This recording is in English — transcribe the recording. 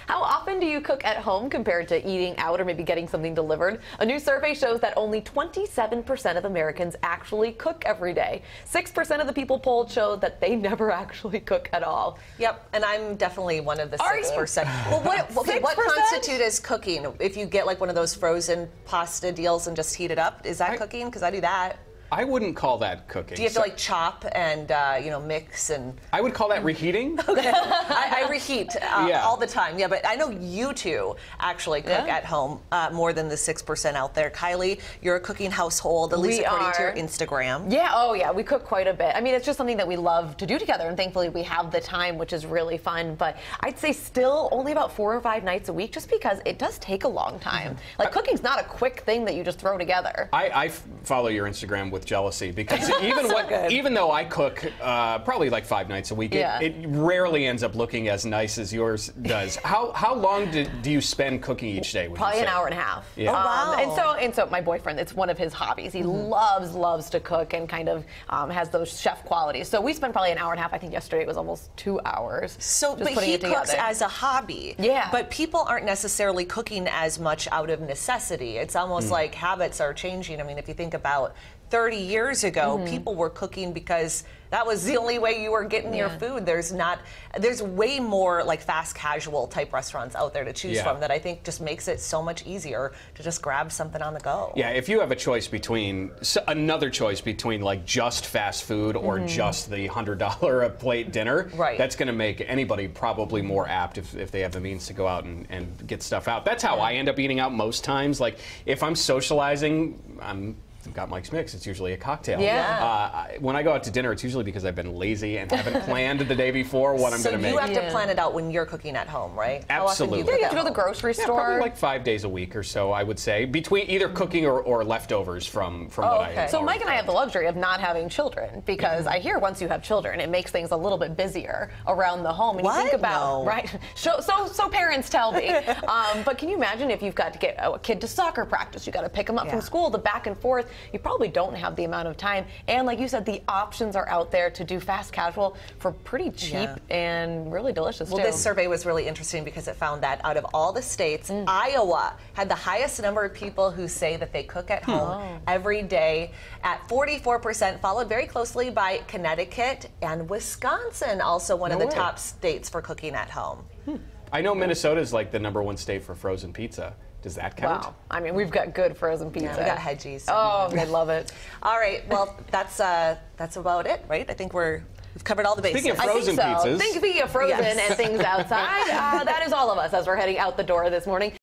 How often do you cook at home compared to eating out or maybe getting something delivered? A new survey shows that only 27% of Americans actually cook every day. 6% of the people polled showed that they never actually cook at all. Yep, and I'm definitely one of the 6%. Well, what 6%? constitutes as cooking? If you get like one of those frozen pasta deals and just heat it up, is that cooking? Because I do that. I wouldn't call that cooking. Do you have to like chop and mix and? I would call that reheating. Okay, I reheat all the time. Yeah, but I know you two actually cook at home more than the 6% out there. Kylie, you're a cooking household, at least according to your Instagram. Yeah, oh yeah, we cook quite a bit. I mean, it's just something that we love to do together, and thankfully we have the time, which is really fun. But I'd say still only about 4 or 5 nights a week, just because it does take a long time. Like cooking's not a quick thing that you just throw together. I follow your Instagram with jealousy because even though I cook probably like 5 nights a week, it rarely ends up looking as nice as yours does. How long do you spend cooking each day? Probably an hour and a half. Yeah. Oh, wow. And so my boyfriend, it's one of his hobbies. He loves to cook and kind of has those chef qualities. So we spent probably an hour and a half. I think yesterday it was almost 2 hours. So, but he cooks as a hobby. Yeah. But people aren't necessarily cooking as much out of necessity. It's almost like habits are changing. I mean, if you think about 30 years ago, people were cooking because that was the only way you were getting your food. There's way more like fast casual type restaurants out there to choose from that I think just makes it so much easier to just grab something on the go. Yeah, if you have a choice between, another choice between like just fast food or just the $100 a plate dinner, that's going to make anybody probably more apt if they have the means to go out and get stuff out. That's how I end up eating out most times. Like if I'm socializing, I've got Mike's Mix. It's usually a cocktail. Yeah. When I go out to dinner, it's usually because I've been lazy and haven't planned the day before what I'm going to make. So you have to plan it out when you're cooking at home, right? Absolutely. How often do you cook you have to go to the grocery store. Probably like 5 days a week or so, I would say, between either cooking or leftovers from what I have. So Mike and I have the luxury of not having children because I hear once you have children, it makes things a little bit busier around the home. And you think about So parents tell me. But can you imagine if you've got to get a kid to soccer practice, you got to pick them up from school, the back and forth. You probably don't have the amount of time. And like you said, the options are out there to do fast casual for pretty cheap and really delicious, Well, this survey was really interesting because it found that out of all the states, Iowa had the highest number of people who say that they cook at home every day at 44%, followed very closely by Connecticut and Wisconsin, also one of the top states for cooking at home. I know Minnesota is like the #1 state for frozen pizza. Does that count? Wow. I mean, we've got good frozen pizza. We got Hedgies. Oh, I love it. All right. Well, that's about it, right? I think we've covered all the bases. Speaking of frozen pizzas. Speaking of frozen and things outside, that is all of us as we're heading out the door this morning.